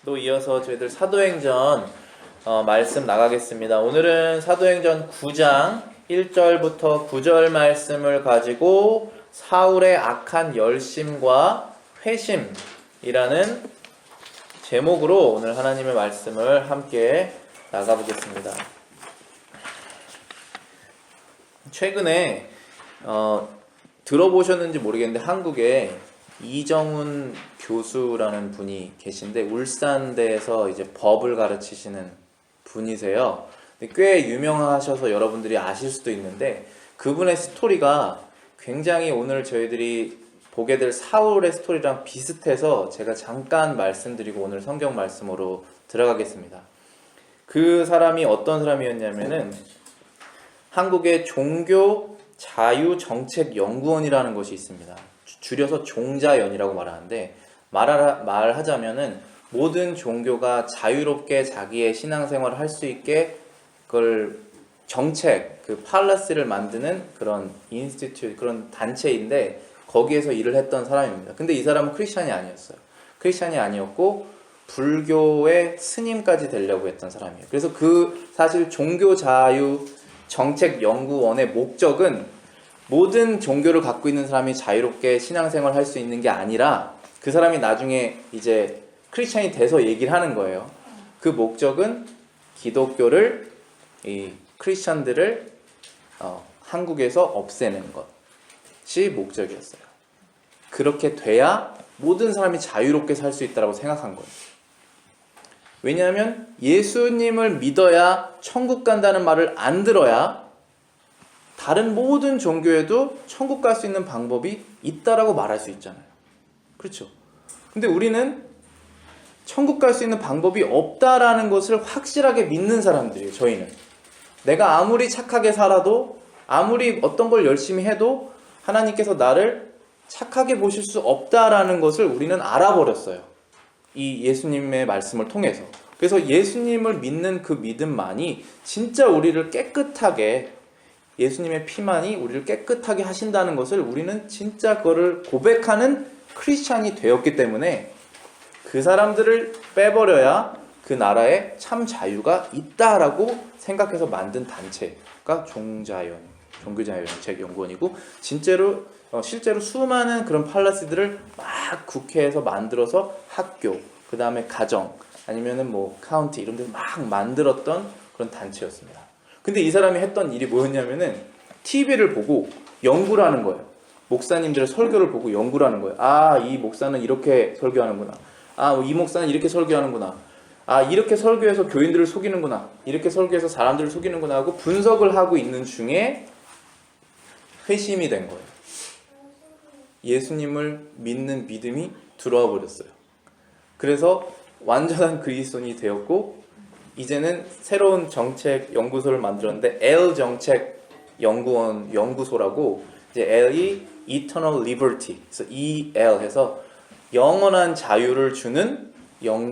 또 이어서 저희들 사도행전 말씀 나가겠습니다. 오늘은 사도행전 9장 1절부터 9절 말씀을 가지고 사울의 악한 열심과 회심이라는 제목으로 오늘 하나님의 말씀을 함께 나가보겠습니다. 최근에 들어보셨는지 모르겠는데 한국에 이정훈 교수라는 분이 계신데 울산대에서 이제 법을 가르치시는 분이세요. 꽤 유명하셔서 여러분들이 아실 수도 있는데 그분의 스토리가 굉장히 오늘 저희들이 보게 될 사울의 스토리랑 비슷해서 제가 잠깐 말씀드리고 오늘 성경 말씀으로 들어가겠습니다. 그 사람이 어떤 사람이었냐면은 한국의 종교 자유정책연구원이라는 것이 있습니다. 줄여서 종자연이라고 말하는데 말하자면은 모든 종교가 자유롭게 자기의 신앙생활을 할 수 있게 그걸 정책, 그 팔러시를 만드는 그런 인스티튜트, 그런 단체인데 거기에서 일을 했던 사람입니다. 근데 이 사람은 크리스찬이 아니었어요. 크리스찬이 아니었고 불교의 스님까지 되려고 했던 사람이에요. 그래서 그 사실 종교 자유 정책 연구원의 목적은 모든 종교를 갖고 있는 사람이 자유롭게 신앙생활을 할 수 있는 게 아니라 그 사람이 나중에 이제 크리스찬이 돼서 얘기를 하는 거예요. 그 목적은 기독교를, 이 크리스찬들을 한국에서 없애는 것이 목적이었어요. 그렇게 돼야 모든 사람이 자유롭게 살 수 있다고 생각한 거예요. 왜냐하면 예수님을 믿어야 천국 간다는 말을 안 들어야 다른 모든 종교에도 천국 갈 수 있는 방법이 있다라고 말할 수 있잖아요. 그렇죠? 근데 우리는 천국 갈 수 있는 방법이 없다라는 것을 확실하게 믿는 사람들이에요. 저희는 내가 아무리 착하게 살아도 아무리 어떤 걸 열심히 해도 하나님께서 나를 착하게 보실 수 없다라는 것을 우리는 알아버렸어요. 이 예수님의 말씀을 통해서. 그래서 예수님을 믿는 그 믿음만이 진짜 우리를 깨끗하게, 예수님의 피만이 우리를 깨끗하게 하신다는 것을 우리는 진짜 그거를 고백하는 크리스찬이 되었기 때문에 그 사람들을 빼버려야 그 나라에 참 자유가 있다라고 생각해서 만든 단체가 종교자유정책연구원이고 실제로 수많은 그런 팔라스들을 막 국회에서 만들어서 학교, 그 다음에 가정, 아니면은 뭐 카운티 이런 데서 막 만들었던 그런 단체였습니다. 근데 이 사람이 했던 일이 뭐였냐면은 TV를 보고 연구를 하는 거예요. 목사님들의 설교를 보고 연구를 하는 거예요. 아, 이 목사는 이렇게 설교하는구나. 아, 이 목사는 이렇게 설교하는구나. 아, 이렇게 설교해서 교인들을 속이는구나. 이렇게 설교해서 사람들을 속이는구나 하고 분석을 하고 있는 중에 회심이 된 거예요. 예수님을 믿는 믿음이 들어와 버렸어요. 그래서 완전한 그리스도인이 되었고 이제는 새로운 정책 연구소를 만들었는데 L 정책 연구원 연구소라고, 이제 L이 Eternal Liberty, 그래서 EL 해서 영원한 자유를 주는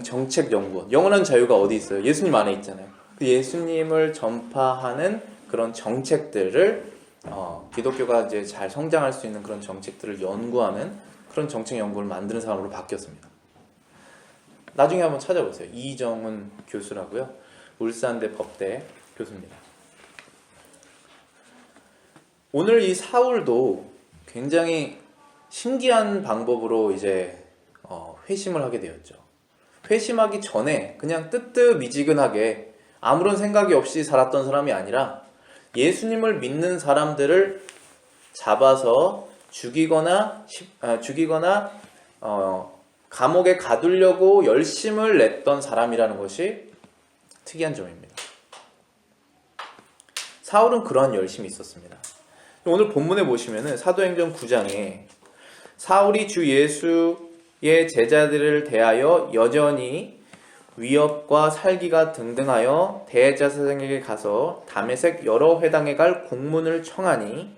정책 연구원. 영원한 자유가 어디 있어요? 예수님 안에 있잖아요. 그 예수님을 전파하는 그런 정책들을 기독교가 이제 잘 성장할 수 있는 그런 정책들을 연구하는 그런 정책 연구를 만드는 사람으로 바뀌었습니다. 나중에 한번 찾아보세요. 이정훈 교수라고요. 울산대 법대 교수입니다. 오늘 이 사울도 굉장히 신기한 방법으로 이제 회심을 하게 되었죠. 회심하기 전에 그냥 뜨뜻미지근하게 아무런 생각이 없이 살았던 사람이 아니라 예수님을 믿는 사람들을 잡아서 죽이거나 감옥에 가두려고 열심을 냈던 사람이라는 것이 특이한 점입니다. 사울은 그러한 열심이 있었습니다. 오늘 본문에 보시면은 사도행전 9장에 사울이 주 예수의 제자들을 대하여 여전히 위협과 살기가 등등하여 대제사장에게 가서 다메섹 여러 회당에 갈 공문을 청하니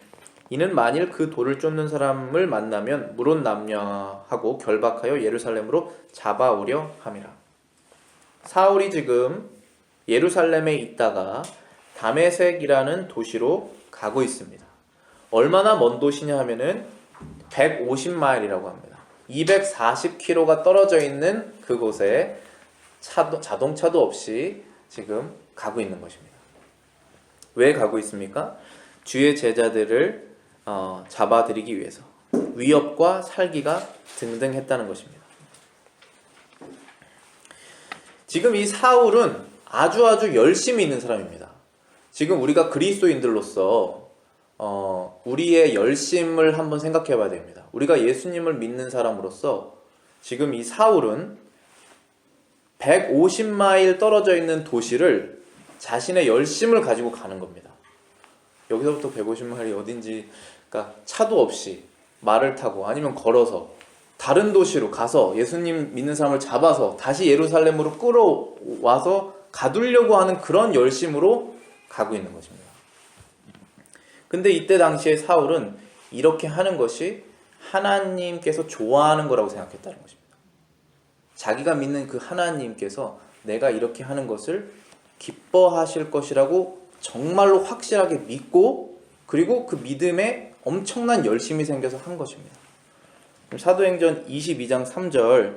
이는 만일 그 돌을 쫓는 사람을 만나면 물론 남녀하고 결박하여 예루살렘으로 잡아오려 함이라. 사울이 지금 예루살렘에 있다가 다메섹이라는 도시로 가고 있습니다. 얼마나 먼 도시냐 하면은 150마일이라고 합니다. 240km가 떨어져 있는 그곳에 자동차도 없이 지금 가고 있는 것입니다. 왜 가고 있습니까? 주의 제자들을 잡아들이기 위해서. 위협과 살기가 등등했다는 것입니다. 지금 이 사울은 아주 열심히 있는 사람입니다. 지금 우리가 그리스도인들로서 우리의 열심을 한번 생각해 봐야 됩니다. 우리가 예수님을 믿는 사람으로서 지금 이 사울은 150마일 떨어져 있는 도시를 자신의 열심을 가지고 가는 겁니다. 여기서부터 150마일이 어딘지, 그러니까 차도 없이 말을 타고 아니면 걸어서 다른 도시로 가서 예수님 믿는 사람을 잡아서 다시 예루살렘으로 끌어와서 가두려고 하는 그런 열심으로 가고 있는 것입니다. 근데 이때 당시에 사울은 이렇게 하는 것이 하나님께서 좋아하는 거라고 생각했다는 것입니다. 자기가 믿는 그 하나님께서 내가 이렇게 하는 것을 기뻐하실 것이라고 정말로 확실하게 믿고, 그리고 그 믿음에 엄청난 열심이 생겨서 한 것입니다. 사도행전 22장 3절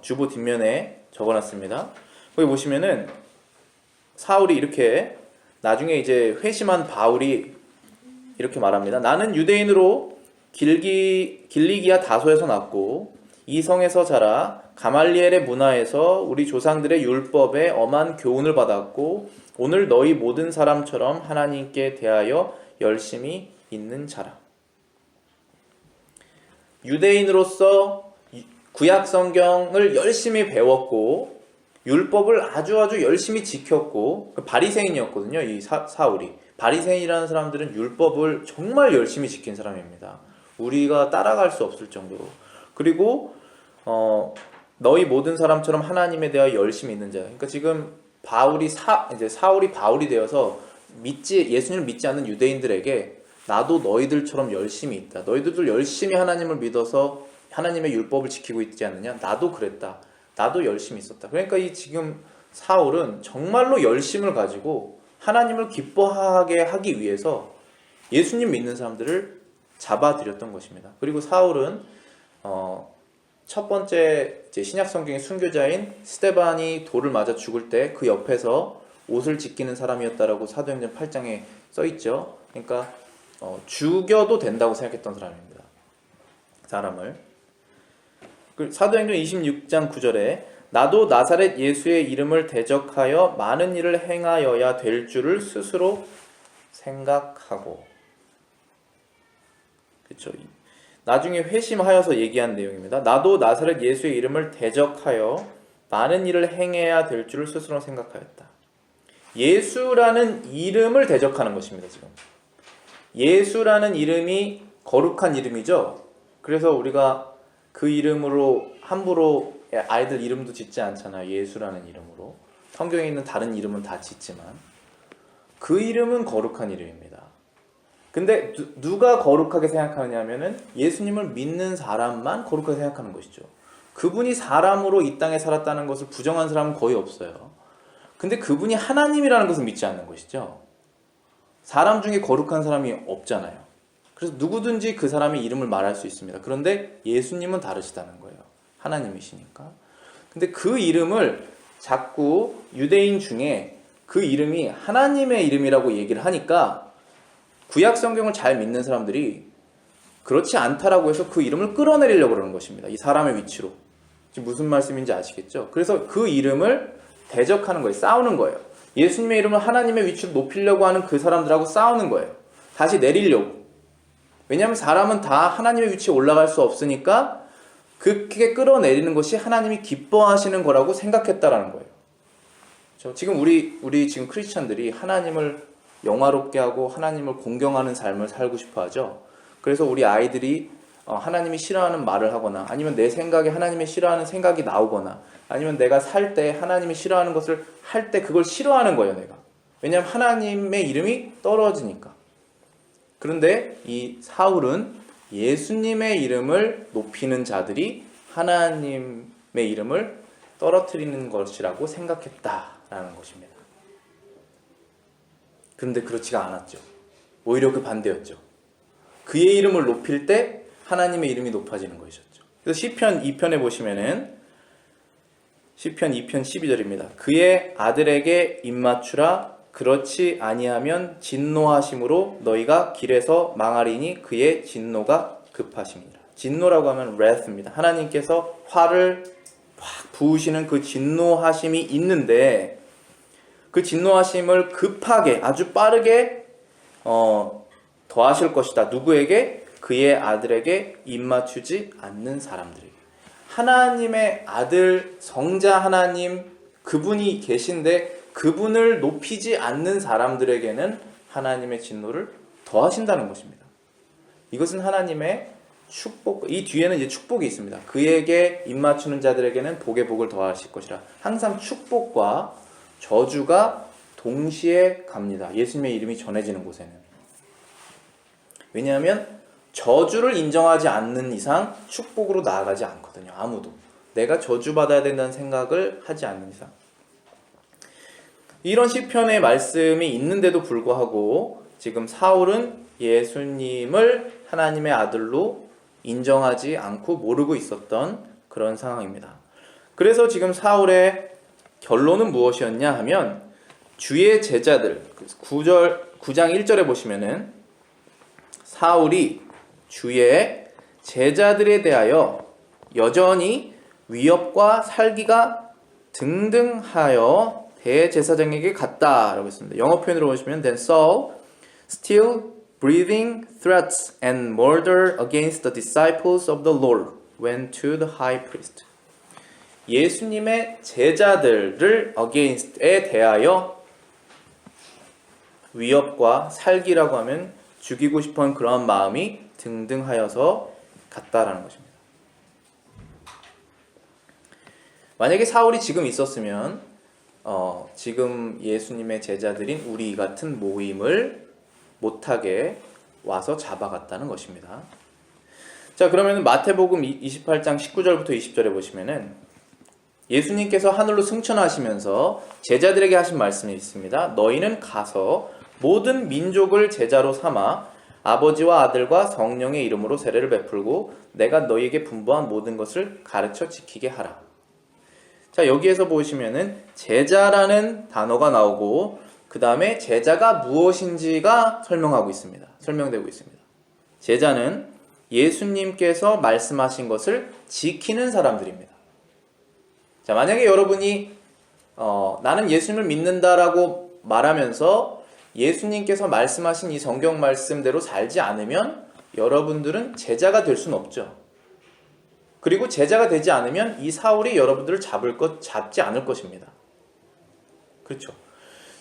주보 뒷면에 적어놨습니다. 거기 보시면은 사울이 이렇게, 나중에 이제 회심한 바울이 이렇게 말합니다. 나는 유대인으로 길리기아 다소에서 났고 이 성에서 자라 가말리엘의 문화에서 우리 조상들의 율법에 엄한 교훈을 받았고 오늘 너희 모든 사람처럼 하나님께 대하여 열심히 있는 자라. 유대인으로서 구약 성경을 열심히 배웠고 율법을 아주 열심히 지켰고, 바리새인이었거든요. 이 사울이. 바리새인이라는 사람들은 율법을 정말 열심히 지킨 사람입니다. 우리가 따라갈 수 없을 정도로. 그리고 너희 모든 사람처럼 하나님에 대하여 열심히 있는 자. 그러니까 지금 이제 사울이 바울이 되어서 예수님을 믿지 않는 유대인들에게 나도 너희들처럼 열심히 있다. 너희들도 열심히 하나님을 믿어서 하나님의 율법을 지키고 있지 않느냐? 나도 그랬다. 나도 열심히 있었다. 그러니까 이 지금 사울은 정말로 열심을 가지고 하나님을 기뻐하게 하기 위해서 예수님 믿는 사람들을 잡아들였던 것입니다. 그리고 사울은 첫 번째 이제 신약 성경의 순교자인 스데반이 돌을 맞아 죽을 때 그 옆에서 옷을 지키는 사람이었다라고 사도행전 8장에 써 있죠. 그러니까 죽여도 된다고 생각했던 사람입니다. 사람을. 사도행전 26장 9절에 나도 나사렛 예수의 이름을 대적하여 많은 일을 행하여야 될 줄을 스스로 생각하고, 그렇죠. 나중에 회심하여서 얘기한 내용입니다. 나도 나사렛 예수의 이름을 대적하여 많은 일을 행해야 될 줄을 스스로 생각하였다. 예수라는 이름을 대적하는 것입니다. 지금 예수라는 이름이 거룩한 이름이죠. 그래서 우리가 그 이름으로 함부로 아이들 이름도 짓지 않잖아요. 예수라는 이름으로. 성경에 있는 다른 이름은 다 짓지만 그 이름은 거룩한 이름입니다. 근데 누가 거룩하게 생각하느냐 하면은 예수님을 믿는 사람만 거룩하게 생각하는 것이죠. 그분이 사람으로 이 땅에 살았다는 것을 부정한 사람은 거의 없어요. 근데 그분이 하나님이라는 것을 믿지 않는 것이죠. 사람 중에 거룩한 사람이 없잖아요. 그래서 누구든지 그 사람의 이름을 말할 수 있습니다. 그런데 예수님은 다르시다는 거예요. 하나님이시니까. 근데 그 이름을 자꾸 유대인 중에 그 이름이 하나님의 이름이라고 얘기를 하니까 구약 성경을 잘 믿는 사람들이 그렇지 않다라고 해서 그 이름을 끌어내리려고 그러는 것입니다. 이 사람의 위치로. 지금 무슨 말씀인지 아시겠죠? 그래서 그 이름을 대적하는 거예요. 싸우는 거예요. 예수님의 이름을 하나님의 위치로 높이려고 하는 그 사람들하고 싸우는 거예요. 다시 내리려고. 왜냐하면 사람은 다 하나님의 위치에 올라갈 수 없으니까 그렇게 끌어내리는 것이 하나님이 기뻐하시는 거라고 생각했다라는 거예요. 지금 우리 지금 크리스천들이 하나님을 영화롭게 하고 하나님을 공경하는 삶을 살고 싶어 하죠. 그래서 우리 아이들이 하나님이 싫어하는 말을 하거나 아니면 내 생각에 하나님이 싫어하는 생각이 나오거나 아니면 내가 살 때 하나님이 싫어하는 것을 할 때 그걸 싫어하는 거예요, 내가. 왜냐하면 하나님의 이름이 떨어지니까. 그런데 이 사울은 예수님의 이름을 높이는 자들이 하나님의 이름을 떨어뜨리는 것이라고 생각했다라는 것입니다. 그런데 그렇지가 않았죠. 오히려 그 반대였죠. 그의 이름을 높일 때 하나님의 이름이 높아지는 것이었죠. 그래서 시편 2편에 보시면은 시편 2편 12절입니다. 그의 아들에게 입맞추라. 그렇지 아니하면 진노하심으로 너희가 길에서 망하리니 그의 진노가 급하심이라. 진노라고 하면 wrath입니다. 하나님께서 화를 확 부으시는 그 진노하심이 있는데 그 진노하심을 급하게 아주 빠르게 더하실 것이다. 누구에게? 그의 아들에게 입맞추지 않는 사람들에게. 하나님의 아들 성자 하나님 그분이 계신데 그분을 높이지 않는 사람들에게는 하나님의 진노를 더하신다는 것입니다. 이것은 하나님의 축복, 이 뒤에는 이제 축복이 있습니다. 그에게 입맞추는 자들에게는 복의 복을 더하실 것이라. 항상 축복과 저주가 동시에 갑니다. 예수님의 이름이 전해지는 곳에는. 왜냐하면 저주를 인정하지 않는 이상 축복으로 나아가지 않거든요. 아무도. 내가 저주받아야 된다는 생각을 하지 않는 이상. 이런 시편의 말씀이 있는데도 불구하고 지금 사울은 예수님을 하나님의 아들로 인정하지 않고 모르고 있었던 그런 상황입니다. 그래서 지금 사울의 결론은 무엇이었냐 하면 주의 제자들 9장 1절에 보시면은 사울이 주의 제자들에 대하여 여전히 위협과 살기가 등등하여 대제사장에게 갔다라고 했습니다. 영어 표현으로 보시면 then Saul still breathing threats and murder against the disciples of the Lord went to the high priest. 예수님의 제자들을 against에 대하여 위협과 살기라고 하면 죽이고 싶은 그런 마음이 등등하여서 갔다라는 것입니다. 만약에 사울이 지금 있었으면 지금 예수님의 제자들인 우리 같은 모임을 못하게 와서 잡아갔다는 것입니다. 자, 그러면 마태복음 28장 19절부터 20절에 보시면은 예수님께서 하늘로 승천하시면서 제자들에게 하신 말씀이 있습니다. 너희는 가서 모든 민족을 제자로 삼아 아버지와 아들과 성령의 이름으로 세례를 베풀고 내가 너희에게 분부한 모든 것을 가르쳐 지키게 하라. 자, 여기에서 보시면은 제자라는 단어가 나오고 그 다음에 제자가 무엇인지가 설명되고 있습니다. 제자는 예수님께서 말씀하신 것을 지키는 사람들입니다. 자, 만약에 여러분이 나는 예수님을 믿는다라고 말하면서 예수님께서 말씀하신 이 성경 말씀대로 살지 않으면 여러분들은 제자가 될 수는 없죠. 그리고 제자가 되지 않으면 이 사울이 여러분들을 잡지 않을 것입니다. 그렇죠?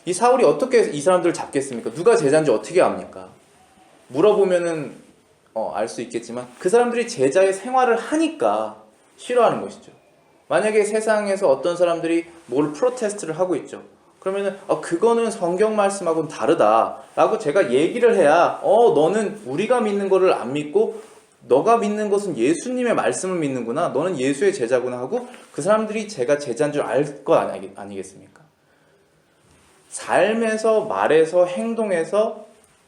이 사울이 어떻게 이 사람들을 잡겠습니까? 누가 제자인지 어떻게 압니까? 물어보면은 알 수 있겠지만 그 사람들이 제자의 생활을 하니까 싫어하는 것이죠. 만약에 세상에서 어떤 사람들이 뭘 프로테스트를 하고 있죠. 그러면은 그거는 성경 말씀하고는 다르다라고 제가 얘기를 해야 너는 우리가 믿는 거를 안 믿고 너가 믿는 것은 예수님의 말씀을 믿는구나. 너는 예수의 제자구나 하고 그 사람들이 제가 제자인 줄 알 것 아니겠습니까? 삶에서 말에서 행동에서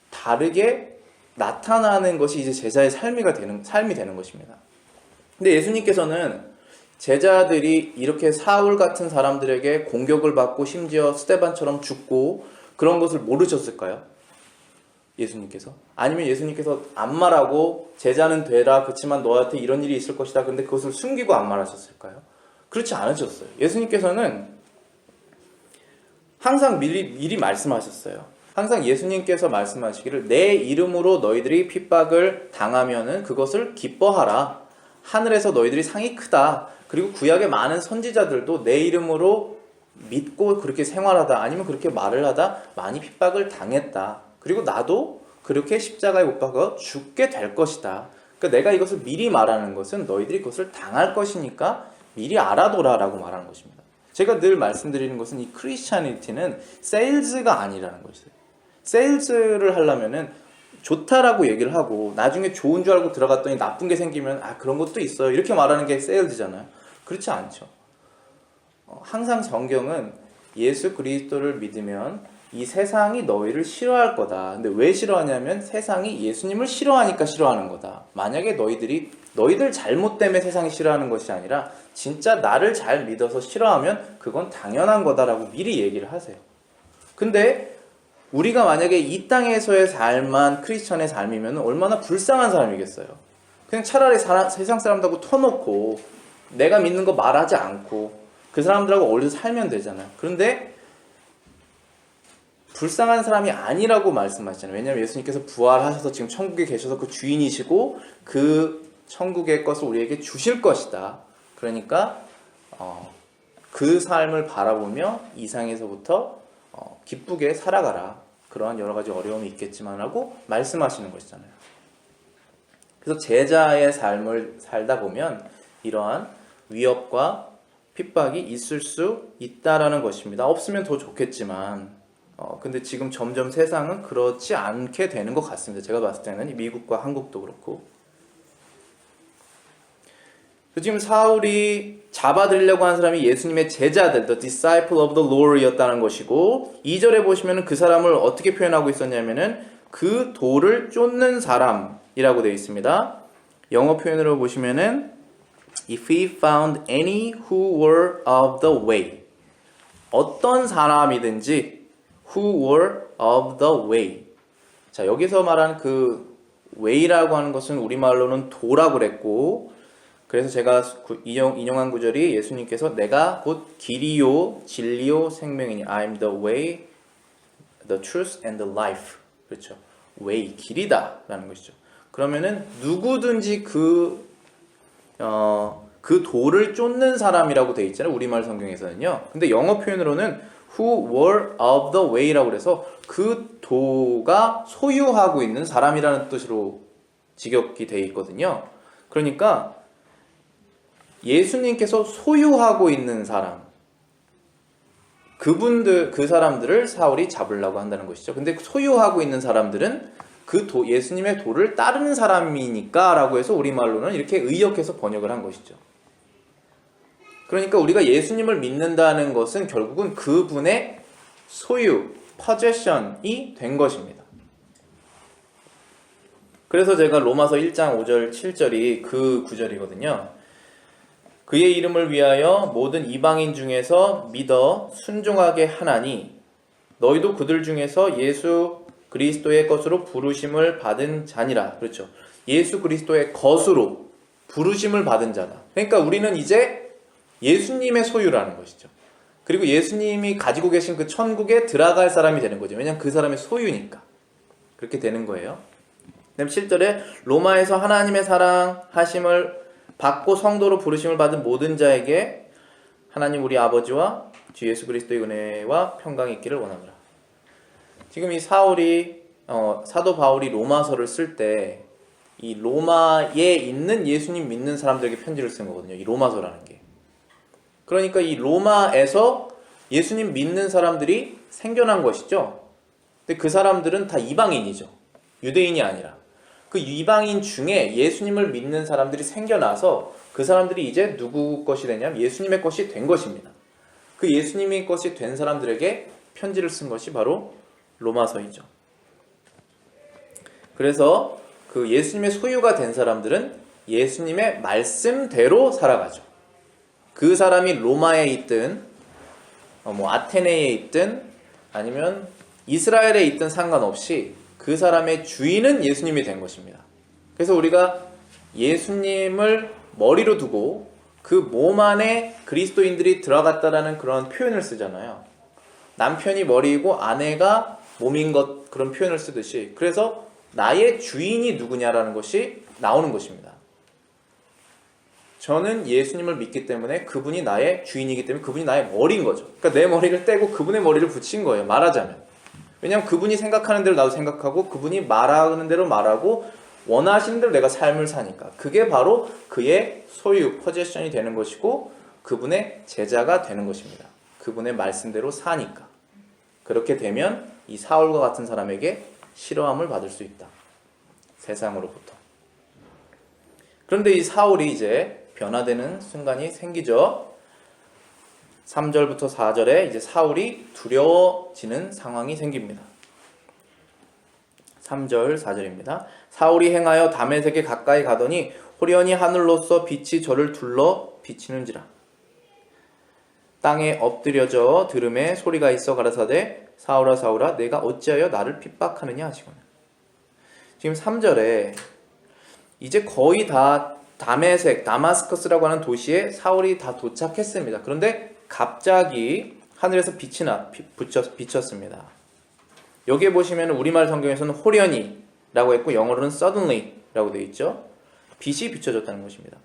다르게 나타나는 것이 이제 제자의 삶이 되는 것입니다. 근데 예수님께서는 제자들이 이렇게 사울 같은 사람들에게 공격을 받고 심지어 스데반처럼 죽고 그런 것을 모르셨을까요? 예수님께서? 아니면 예수님께서 안 말하고 제자는 되라 그렇지만 너한테 이런 일이 있을 것이다 근데 그것을 숨기고 안 말하셨을까요? 그렇지 않으셨어요. 예수님께서는 항상 미리 말씀하셨어요. 항상 예수님께서 말씀하시기를 내 이름으로 너희들이 핍박을 당하면은 그것을 기뻐하라. 하늘에서 너희들이 상이 크다. 그리고 구약의 많은 선지자들도 내 이름으로 믿고 그렇게 생활하다 아니면 그렇게 말을 하다 많이 핍박을 당했다. 그리고 나도 그렇게 십자가에 못 박아 죽게 될 것이다. 그러니까 내가 이것을 미리 말하는 것은 너희들이 그것을 당할 것이니까 미리 알아둬라라고 말하는 것입니다. 제가 늘 말씀드리는 것은 이 크리스찬리티는 세일즈가 아니라는 것이에요. 세일즈를 하려면은 좋다라고 얘기를 하고 나중에 좋은 줄 알고 들어갔더니 나쁜 게 생기면 그런 것도 있어요. 이렇게 말하는 게 세일즈잖아요. 그렇지 않죠. 항상 성경은 예수 그리스도를 믿으면 이 세상이 너희를 싫어할 거다. 근데 왜 싫어하냐면 세상이 예수님을 싫어하니까 싫어하는 거다. 만약에 너희들이 너희들 잘못 때문에 세상이 싫어하는 것이 아니라 진짜 나를 잘 믿어서 싫어하면 그건 당연한 거다라고 미리 얘기를 하세요. 근데 우리가 만약에 이 땅에서의 삶만 크리스천의 삶이면 얼마나 불쌍한 사람이겠어요. 그냥 차라리 세상 사람들하고 터놓고 내가 믿는 거 말하지 않고 그 사람들하고 어울려서 살면 되잖아요. 그런데 불쌍한 사람이 아니라고 말씀하시잖아요. 왜냐하면 예수님께서 부활하셔서 지금 천국에 계셔서 그 주인이시고 그 천국의 것을 우리에게 주실 것이다. 그러니까 그 삶을 바라보며 이 상에서부터 기쁘게 살아가라. 그러한 여러 가지 어려움이 있겠지만 하고 말씀하시는 것이잖아요. 그래서 제자의 삶을 살다 보면 이러한 위협과 핍박이 있을 수 있다라는 것입니다. 없으면 더 좋겠지만 근데 지금 점점 세상은 그렇지 않게 되는 것 같습니다. 제가 봤을 때는 미국과 한국도 그렇고. 지금 사울이 잡아들이려고 하는 사람이 예수님의 제자들, the disciple of the Lord 이었다는 것이고 2절에 보시면 그 사람을 어떻게 표현하고 있었냐면은 그 돌을 쫓는 사람이라고 되어 있습니다. 영어 표현으로 보시면은 If he found any who were of the way. 어떤 사람이든지 who were of the way. 자, 여기서 말하는 그 way라고 하는 것은 우리말로는 도라고 그랬고 그래서 제가 인용한 구절이 예수님께서 내가 곧 길이요 진리요 생명이니 I'm the way, the truth and the life. 그렇죠. way, 길이다 라는 것이죠. 그러면은 누구든지 그 돌을 쫓는 사람이라고 되어 있잖아요. 우리말 성경에서는요. 근데 영어 표현으로는 who were of the way라고 그래서 그 도가 소유하고 있는 사람이라는 뜻으로 직역이 되어 있거든요. 그러니까 예수님께서 소유하고 있는 사람, 그 사람들을 사울이 잡으려고 한다는 것이죠. 근데 소유하고 있는 사람들은 예수님의 도를 따르는 사람이니까 라고 해서 우리말로는 이렇게 의역해서 번역을 한 것이죠. 그러니까 우리가 예수님을 믿는다는 것은 결국은 그분의 소유, possession이 된 것입니다. 그래서 제가 로마서 1장 5절 7절이 그 구절이거든요. 그의 이름을 위하여 모든 이방인 중에서 믿어 순종하게 하나니 너희도 그들 중에서 예수 그리스도의 것으로 부르심을 받은 자니라. 그렇죠. 예수 그리스도의 것으로 부르심을 받은 자다. 그러니까 우리는 이제 예수님의 소유라는 것이죠. 그리고 예수님이 가지고 계신 그 천국에 들어갈 사람이 되는 거죠. 왜냐하면 그 사람의 소유니까. 그렇게 되는 거예요. 그다음 7절에 로마에서 하나님의 사랑하심을 받고 성도로 부르심을 받은 모든 자에게 하나님 우리 아버지와 주 예수 그리스도의 은혜와 평강이 있기를 원합니다. 지금 이 사도 바울이 로마서를 쓸 때 이 로마에 있는 예수님 믿는 사람들에게 편지를 쓴 거거든요. 이 로마서라는 게. 그러니까 이 로마에서 예수님 믿는 사람들이 생겨난 것이죠. 근데 그 사람들은 다 이방인이죠. 유대인이 아니라. 그 이방인 중에 예수님을 믿는 사람들이 생겨나서 그 사람들이 이제 누구 것이 되냐면 예수님의 것이 된 것입니다. 그 예수님의 것이 된 사람들에게 편지를 쓴 것이 바로 로마서이죠. 그래서 그 예수님의 소유가 된 사람들은 예수님의 말씀대로 살아가죠. 그 사람이 로마에 있든 아테네에 있든 아니면 이스라엘에 있든 상관없이 그 사람의 주인은 예수님이 된 것입니다. 그래서 우리가 예수님을 머리로 두고 그 몸 안에 그리스도인들이 들어갔다라는 그런 표현을 쓰잖아요. 남편이 머리이고 아내가 몸인 것 그런 표현을 쓰듯이 그래서 나의 주인이 누구냐라는 것이 나오는 것입니다. 저는 예수님을 믿기 때문에 그분이 나의 주인이기 때문에 그분이 나의 머리인 거죠. 그러니까 내 머리를 떼고 그분의 머리를 붙인 거예요. 말하자면. 왜냐하면 그분이 생각하는 대로 나도 생각하고 그분이 말하는 대로 말하고 원하시는 대로 내가 삶을 사니까 그게 바로 그의 소유, 포지션이 되는 것이고 그분의 제자가 되는 것입니다. 그분의 말씀대로 사니까. 그렇게 되면 이 사울과 같은 사람에게 싫어함을 받을 수 있다. 세상으로부터. 그런데 이 사울이 이제 변화되는 순간이 생기죠. 3절부터 4절에 이제 사울이 두려워지는 상황이 생깁니다. 3절 4절입니다. 사울이 행하여 다메섹에 가까이 가더니 호련히 하늘로서 빛이 저를 둘러 비치는지라. 땅에 엎드려져 들음에 소리가 있어 가라사대 사울아 사울아 내가 어찌하여 나를 핍박하느냐 하시거늘. 지금 3절에 이제 거의 다 다메섹, 다마스커스라고 하는 도시에 사울이 다 도착했습니다. 그런데 갑자기 하늘에서 빛이 비쳤습니다. 여기에 보시면 우리말 성경에서는 호련히라고 했고 영어로는 suddenly라고 되어 있죠. 빛이 비춰졌다는 것입니다.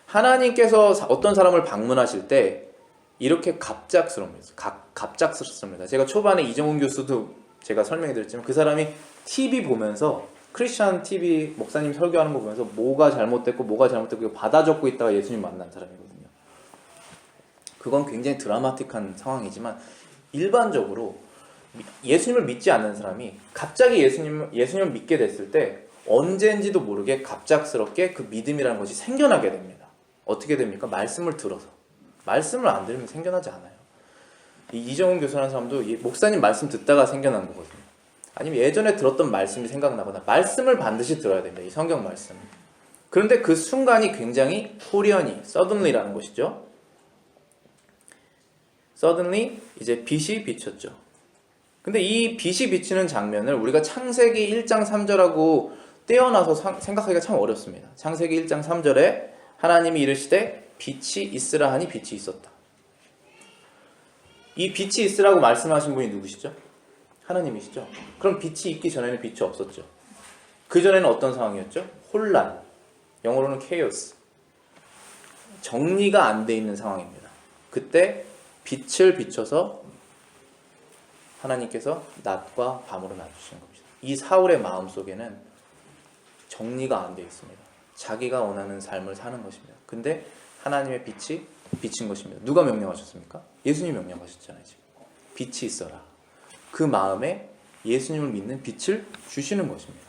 하나님께서 어떤 사람을 방문하실 때 이렇게 갑작스럽습니다. 제가 초반에 이정훈 교수도 제가 설명해 드렸지만 그 사람이 TV 보면서 크리스천 TV 목사님 설교하는 거 보면서 뭐가 잘못됐고 이거 받아 적고 있다가 예수님 만난 사람이거든요. 그건 굉장히 드라마틱한 상황이지만 일반적으로 예수님을 믿지 않는 사람이 갑자기 예수님을 믿게 됐을 때 언제인지도 모르게 갑작스럽게 그 믿음이라는 것이 생겨나게 됩니다. 어떻게 됩니까? 말씀을 들어서. 말씀을 안 들으면 생겨나지 않아요. 이정훈 교수라는 사람도 목사님 말씀 듣다가 생겨난 거거든요. 아니면 예전에 들었던 말씀이 생각나거나 말씀을 반드시 들어야 됩니다. 이 성경 말씀. 그런데 그 순간이 굉장히 호련히, suddenly라는 것이죠. suddenly 이제 빛이 비쳤죠. 근데 이 빛이 비치는 장면을 우리가 창세기 1장 3절하고 떼어놔서 생각하기가 참 어렵습니다. 창세기 1장 3절에 하나님이 이르시되 빛이 있으라 하니 빛이 있었다. 이 빛이 있으라고 말씀하신 분이 누구시죠? 하나님이시죠. 그럼 빛이 있기 전에는 빛이 없었죠. 그 전에는 어떤 상황이었죠? 혼란, 영어로는 chaos, 정리가 안 돼 있는 상황입니다. 그때 빛을 비춰서 하나님께서 낮과 밤으로 나누시는 겁니다. 이 사울의 마음속에는 정리가 안 돼 있습니다. 자기가 원하는 삶을 사는 것입니다. 근데 하나님의 빛이 비친 것입니다. 누가 명령하셨습니까? 예수님이 명령하셨잖아요. 지금. 빛이 있어라. 그 마음에 예수님을 믿는 빛을 주시는 것입니다.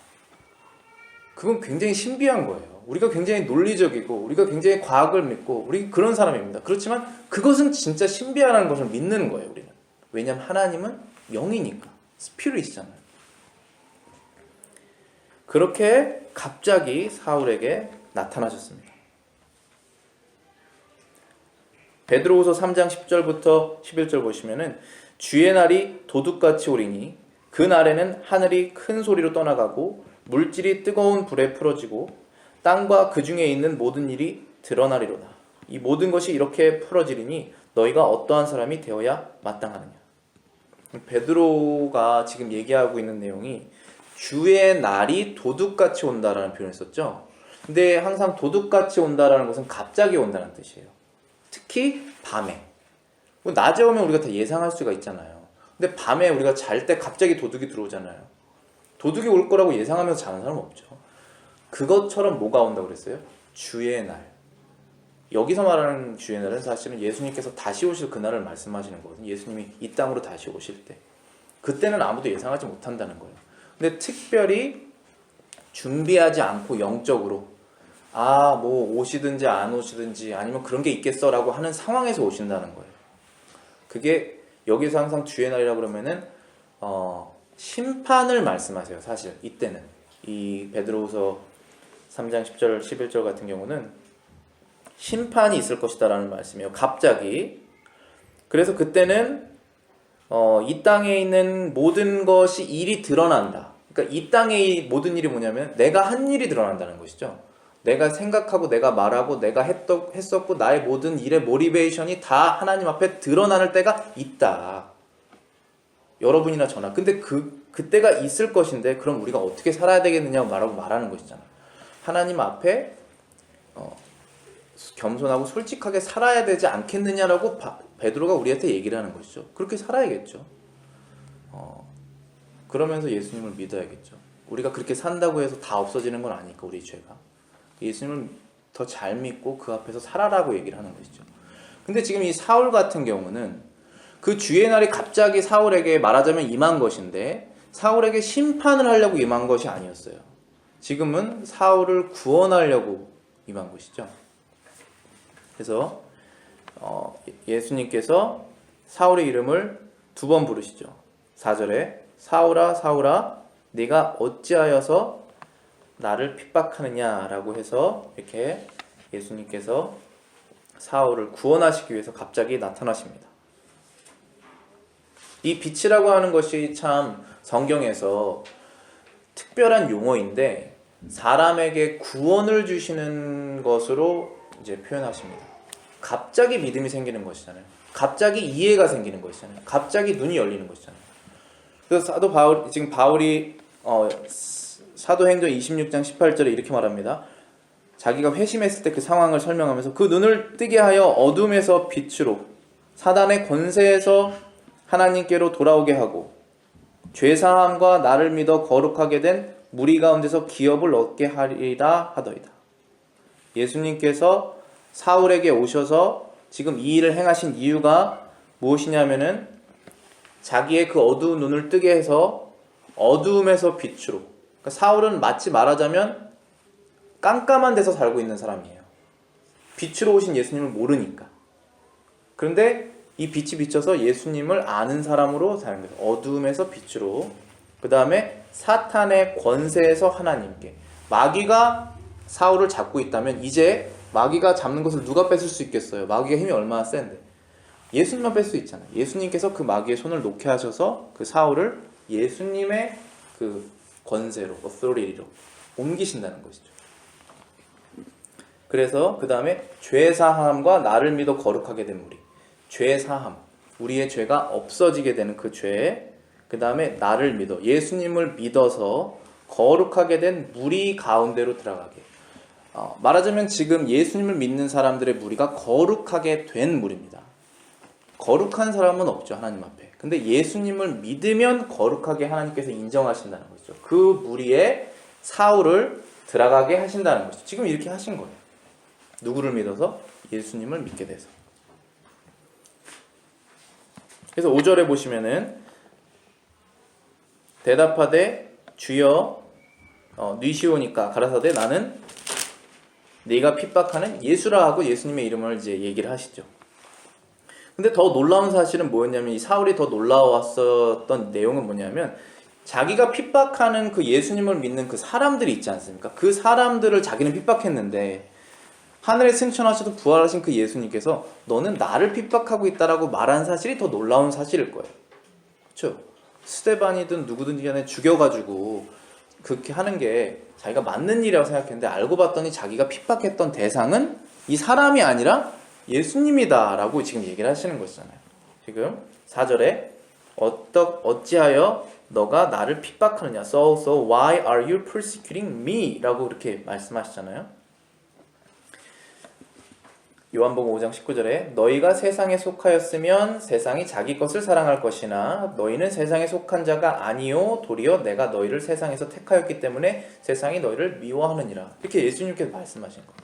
그건 굉장히 신비한 거예요. 우리가 굉장히 논리적이고 우리가 굉장히 과학을 믿고 우리 그런 사람입니다. 그렇지만 그것은 진짜 신비하다는 것을 믿는 거예요. 우리는. 왜냐하면 하나님은 영이니까. 스피릿이잖아요. 그렇게 갑자기 사울에게 나타나셨습니다. 베드로후서 3장 10절부터 11절 보시면은 주의 날이 도둑같이 오리니 그 날에는 하늘이 큰 소리로 떠나가고 물질이 뜨거운 불에 풀어지고 땅과 그 중에 있는 모든 일이 드러나리로다. 이 모든 것이 이렇게 풀어지리니 너희가 어떠한 사람이 되어야 마땅하느냐. 베드로가 지금 얘기하고 있는 내용이 주의 날이 도둑같이 온다라는 표현을 썼죠. 근데 항상 도둑같이 온다라는 것은 갑자기 온다는 뜻이에요. 특히 밤에. 낮에 오면 우리가 다 예상할 수가 있잖아요. 근데 밤에 우리가 잘 때 갑자기 도둑이 들어오잖아요. 도둑이 올 거라고 예상하면서 자는 사람은 없죠. 그것처럼 뭐가 온다고 그랬어요? 주의 날. 여기서 말하는 주의 날은 사실은 예수님께서 다시 오실 그날을 말씀하시는 거거든요. 예수님이 이 땅으로 다시 오실 때. 그때는 아무도 예상하지 못한다는 거예요. 근데 특별히 준비하지 않고 영적으로 뭐 오시든지 안 오시든지 아니면 그런 게 있겠어라고 하는 상황에서 오신다는 거예요. 그게 여기서 항상 주의 날이라고 그러면은 심판을 말씀하세요. 사실 이때는 이 베드로후서 3장 10절 11절 같은 경우는 심판이 있을 것이다 라는 말씀이에요. 갑자기. 그래서 그때는 이 땅에 있는 모든 것이 일이 드러난다. 그러니까 이 땅의 모든 일이 뭐냐면 내가 한 일이 드러난다는 것이죠. 내가 생각하고 내가 말하고 내가 했었고 나의 모든 일의 모티베이션이 다 하나님 앞에 드러나는 때가 있다. 여러분이나 저나. 근데 그때가 있을 것인데 그럼 우리가 어떻게 살아야 되겠느냐고 말하는 것이잖아요. 하나님 앞에 겸손하고 솔직하게 살아야 되지 않겠느냐라고 베드로가 우리한테 얘기를 하는 것이죠. 그렇게 살아야겠죠. 그러면서 예수님을 믿어야겠죠. 우리가 그렇게 산다고 해서 다 없어지는 건 아니니까 우리 죄가. 예수님을 더 잘 믿고 그 앞에서 살아라고 얘기를 하는 것이죠. 근데 지금 이 사울 같은 경우는 그 주의 날이 갑자기 사울에게 말하자면 임한 것인데 사울에게 심판을 하려고 임한 것이 아니었어요. 지금은 사울을 구원하려고 임한 것이죠. 그래서 예수님께서 사울의 이름을 2번 부르시죠. 4절에 사울아 사울아 네가 어찌하여서 나를 핍박하느냐라고 해서 이렇게 예수님께서 사울을 구원하시기 위해서 갑자기 나타나십니다. 이 빛이라고 하는 것이 참 성경에서 특별한 용어인데 사람에게 구원을 주시는 것으로 이제 표현하십니다. 갑자기 믿음이 생기는 것이잖아요. 갑자기 이해가 생기는 것이잖아요. 갑자기 눈이 열리는 것이잖아요. 그래서 지금 바울이 사도행전 26장 18절에 이렇게 말합니다. 자기가 회심했을 때 그 상황을 설명하면서 그 눈을 뜨게 하여 어둠에서 빛으로 사단의 권세에서 하나님께로 돌아오게 하고 죄사함과 나를 믿어 거룩하게 된 무리 가운데서 기업을 얻게 하리라 하더이다. 예수님께서 사울에게 오셔서 지금 이 일을 행하신 이유가 무엇이냐면은 자기의 그 어두운 눈을 뜨게 해서 어두움에서 빛으로, 그러니까 사울은 마치 말하자면 깜깜한 데서 살고 있는 사람이에요. 빛으로 오신 예수님을 모르니까. 그런데 이 빛이 비쳐서 예수님을 아는 사람으로 사는 거예요. 어두움에서 빛으로. 그 다음에 사탄의 권세에서 하나님께. 마귀가 사울을 잡고 있다면 이제 마귀가 잡는 것을 누가 뺏을 수 있겠어요? 마귀가 힘이 얼마나 센데. 예수님만 뺄 수 있잖아요. 예수님께서 그 마귀의 손을 놓게 하셔서 그 사울을 예수님의 그 권세로, authority로 옮기신다는 것이죠. 그래서 그 다음에 죄사함과 나를 믿어 거룩하게 된 무리. 죄사함, 우리의 죄가 없어지게 되는 그 죄. 그 다음에 나를 믿어, 예수님을 믿어서 거룩하게 된 무리 가운데로 들어가게. 말하자면 지금 예수님을 믿는 사람들의 무리가 거룩하게 된 무리입니다. 거룩한 사람은 없죠, 하나님 앞에. 근데 예수님을 믿으면 거룩하게 하나님께서 인정하신다는 거죠. 그 무리에 사울을 들어가게 하신다는 거죠. 지금 이렇게 하신 거예요. 누구를 믿어서? 예수님을 믿게 돼서. 그래서 5절에 보시면은 대답하되 주여 뉘시오니까 가라사대 나는 네가 핍박하는 예수라 하고 예수님의 이름을 이제 얘기를 하시죠. 근데 더 놀라운 사실은 뭐였냐면 이 사울이 더 놀라웠었던 내용은 뭐냐면 자기가 핍박하는 그 예수님을 믿는 그 사람들이 있지 않습니까? 그 사람들을 자기는 핍박했는데 하늘에 승천하셔도 부활하신 그 예수님께서 너는 나를 핍박하고 있다라고 말한 사실이 더 놀라운 사실일 거예요. 그렇죠? 스데반이든 누구든지 간에 죽여가지고 그렇게 하는 게 자기가 맞는 일이라고 생각했는데 알고 봤더니 자기가 핍박했던 대상은 이 사람이 아니라 예수님이다 라고 지금 얘기를 하시는 것이잖아요. 지금 4절에 어찌하여 너가 나를 핍박하느냐. So why are you persecuting me? 라고 이렇게 말씀하시잖아요. 요한복음 5장 19절에 너희가 세상에 속하였으면 세상이 자기 것을 사랑할 것이나 너희는 세상에 속한 자가 아니요 도리어 내가 너희를 세상에서 택하였기 때문에 세상이 너희를 미워하느니라. 이렇게 예수님께서 말씀하신 거예요.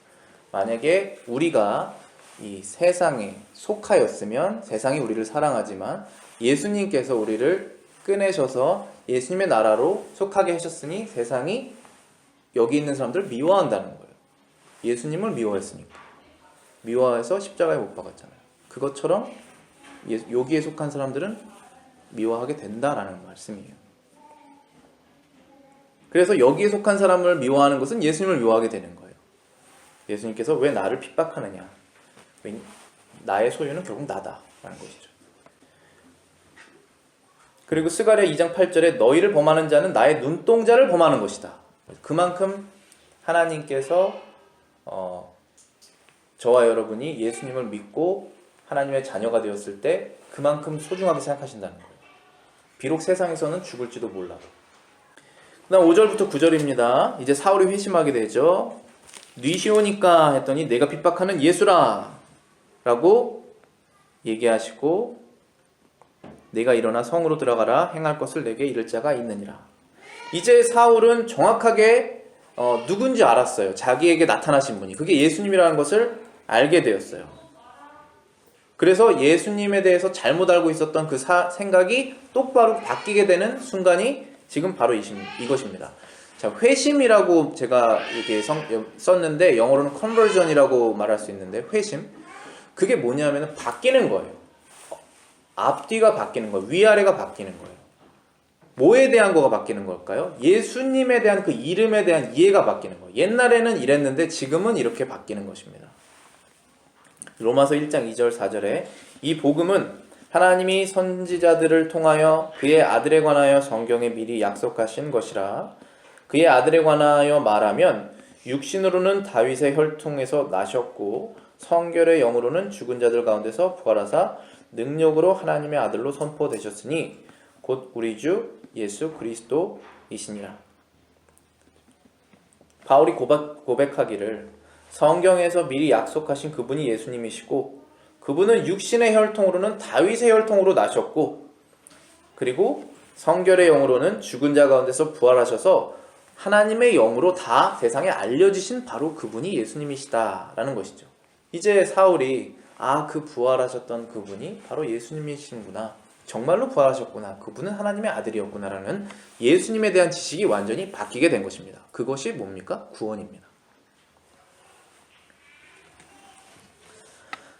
만약에 우리가 이 세상에 속하였으면 세상이 우리를 사랑하지만 예수님께서 우리를 꺼내셔서 예수님의 나라로 속하게 하셨으니 세상이 여기 있는 사람들을 미워한다는 거예요. 예수님을 미워했으니까. 미워해서 십자가에 못 박았잖아요. 그것처럼 여기에 속한 사람들은 미워하게 된다라는 말씀이에요. 그래서 여기에 속한 사람을 미워하는 것은 예수님을 미워하게 되는 거예요. 예수님께서 왜 나를 핍박하느냐. 나의 소유는 결국 나다라는 것이죠. 그리고 스가랴 2장 8절에 너희를 범하는 자는 나의 눈동자를 범하는 것이다. 그만큼 하나님께서 저와 여러분이 예수님을 믿고 하나님의 자녀가 되었을 때 그만큼 소중하게 생각하신다는 거예요. 비록 세상에서는 죽을지도 몰라도. 그 다음 5절부터 9절입니다. 이제 사울이 회심하게 되죠. 뉘시오니까 했더니 내가 핍박하는 예수라 라고 얘기하시고 내가 일어나 성으로 들어가라 행할 것을 내게 이를 자가 있느니라. 이제 사울은 정확하게 누군지 알았어요. 자기에게 나타나신 분이. 그게 예수님이라는 것을 알게 되었어요. 그래서 예수님에 대해서 잘못 알고 있었던 그 생각이 똑바로 바뀌게 되는 순간이 지금 바로 이것입니다. 자, 회심이라고 제가 이렇게 썼는데 영어로는 conversion이라고 말할 수 있는데 회심. 그게 뭐냐면 바뀌는 거예요. 앞뒤가 바뀌는 거예요. 위아래가 바뀌는 거예요. 뭐에 대한 거가 바뀌는 걸까요? 예수님에 대한 그 이름에 대한 이해가 바뀌는 거예요. 옛날에는 이랬는데 지금은 이렇게 바뀌는 것입니다. 로마서 1장 2절 4절에 이 복음은 하나님이 선지자들을 통하여 그의 아들에 관하여 성경에 미리 약속하신 것이라. 그의 아들에 관하여 말하면 육신으로는 다윗의 혈통에서 나셨고 성결의 영으로는 죽은 자들 가운데서 부활하사 능력으로 하나님의 아들로 선포되셨으니 곧 우리 주 예수 그리스도이시니라. 바울이 고백하기를 성경에서 미리 약속하신 그분이 예수님이시고 그분은 육신의 혈통으로는 다윗의 혈통으로 나셨고 그리고 성결의 영으로는 죽은 자 가운데서 부활하셔서 하나님의 영으로 다 세상에 알려지신 바로 그분이 예수님이시다라는 것이죠. 이제 사울이 그 부활하셨던 그분이 바로 예수님이시구나. 정말로 부활하셨구나. 그분은 하나님의 아들이었구나라는 예수님에 대한 지식이 완전히 바뀌게 된 것입니다. 그것이 뭡니까? 구원입니다.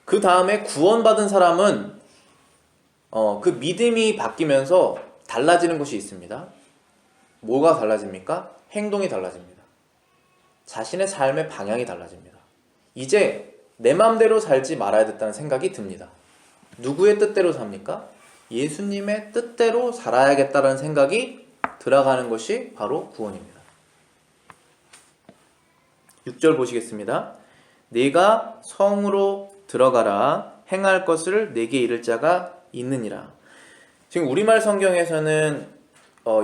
그 다음에 구원받은 사람은 그 믿음이 바뀌면서 달라지는 것이 있습니다. 뭐가 달라집니까? 행동이 달라집니다. 자신의 삶의 방향이 달라집니다. 이제 내 마음대로 살지 말아야겠다는 생각이 듭니다. 누구의 뜻대로 삽니까? 예수님의 뜻대로 살아야겠다는 생각이 들어가는 것이 바로 구원입니다. 6절 보시겠습니다. 네가 성으로 들어가라. 행할 것을 내게 이를 자가 있느니라. 지금 우리말 성경에서는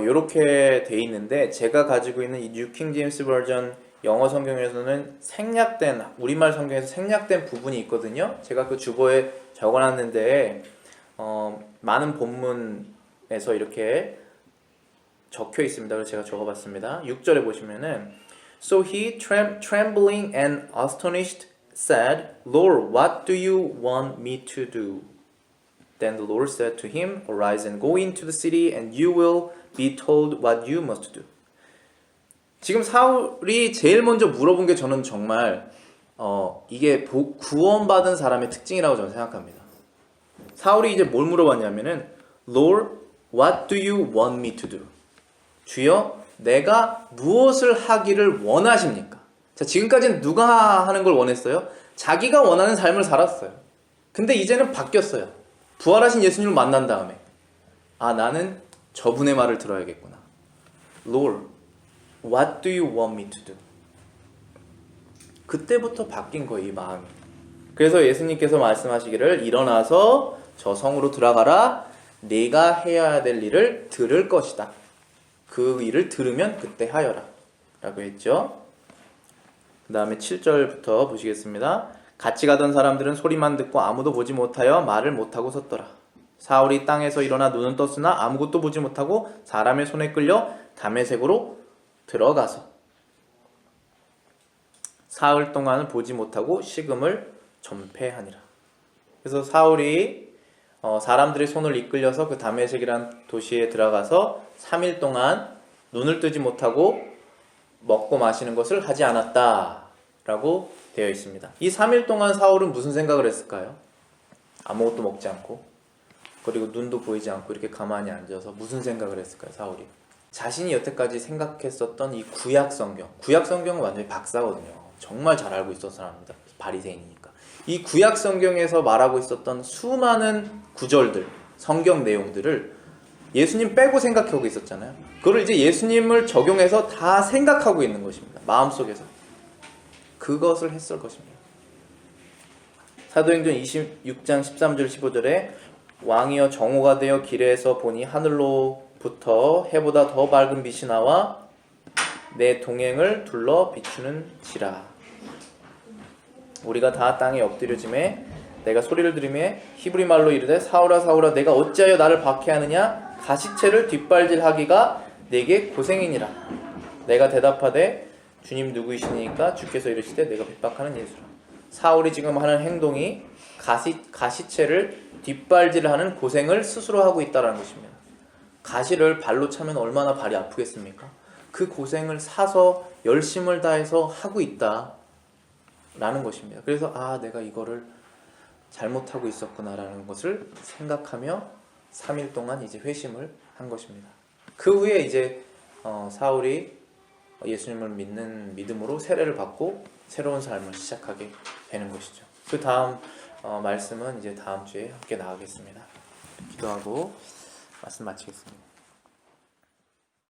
이렇게 돼 있는데 제가 가지고 있는 이 뉴 킹 제임스 버전 영어 성경에서는 생략된 우리말 성경에서 생략된 부분이 있거든요. 제가 그 주보에 적어놨는데 많은 본문에서 이렇게 적혀 있습니다. 그래서 제가 적어봤습니다. 6절에 보시면은 So he trembling and astonished said, Lord, what do you want me to do? Then the Lord said to him, Arise and go into the city, and you will be told what you must do. 지금 사울이 제일 먼저 물어본 게 저는 정말 이게 구원받은 사람의 특징이라고 저는 생각합니다. 사울이 이제 뭘 물어봤냐면은 Lord, what do you want me to do? 주여, 내가 무엇을 하기를 원하십니까? 자, 지금까지는 누가 하는 걸 원했어요? 자기가 원하는 삶을 살았어요. 근데 이제는 바뀌었어요. 부활하신 예수님을 만난 다음에 나는 저분의 말을 들어야겠구나. Lord, what do you want me to do? 그때부터 바뀐 거예요, 이 마음이. 그래서 예수님께서 말씀하시기를 일어나서 저 성으로 들어가라. 네가 해야 될 일을 들을 것이다. 그 일을 들으면 그때 하여라 라고 했죠. 그 다음에 7절부터 보시겠습니다. 같이 가던 사람들은 소리만 듣고 아무도 보지 못하여 말을 못하고 섰더라. 사울이 땅에서 일어나 눈은 떴으나 아무것도 보지 못하고 사람의 손에 끌려 다메섹으로 들어가서 사흘 동안 보지 못하고 식음을 전폐하니라. 그래서 사울이 사람들의 손을 이끌려서 그 다메섹이란 도시에 들어가서 3일 동안 눈을 뜨지 못하고 먹고 마시는 것을 하지 않았다라고 되어 있습니다. 이 3일 동안 사울은 무슨 생각을 했을까요? 아무것도 먹지 않고 그리고 눈도 보이지 않고 이렇게 가만히 앉아서 무슨 생각을 했을까요? 사울이 자신이 여태까지 생각했었던 이 구약 성경은 완전히 박사거든요. 정말 잘 알고 있었던 사람입니다. 바리새인이니까. 이 구약 성경에서 말하고 있었던 수많은 구절들, 성경 내용들을 예수님 빼고 생각하고 있었잖아요. 그걸 이제 예수님을 적용해서 다 생각하고 있는 것입니다. 마음속에서. 그것을 했을 것입니다. 사도행전 26장 13절 15절에 왕이여 정오가 되어 길에서 보니 하늘로부터 해보다 더 밝은 빛이 나와 내 동행을 둘러 비추는지라. 우리가 다 땅에 엎드려짐에 내가 소리를 들으며 히브리 말로 이르되 사울아 사울아 내가 어찌하여 나를 박해하느냐 가시체를 뒷발질하기가 내게 고생이니라. 내가 대답하되 주님 누구이시니까 주께서 이르시되 내가 핍박하는 예수라. 사울이 지금 하는 행동이 가시체를 뒷발질하는 고생을 스스로 하고 있다는 것입니다. 가시를 발로 차면 얼마나 발이 아프겠습니까? 그 고생을 사서 열심을 다해서 하고 있다라는 것입니다. 그래서 내가 이거를 잘못하고 있었구나라는 것을 생각하며 3일 동안 이제 회심을 한 것입니다. 그 후에 이제 사울이 예수님을 믿는 믿음으로 세례를 받고 새로운 삶을 시작하게 되는 것이죠. 그 다음 말씀은 이제 다음 주에 함께 나가겠습니다. 기도하고 말씀 마치겠습니다.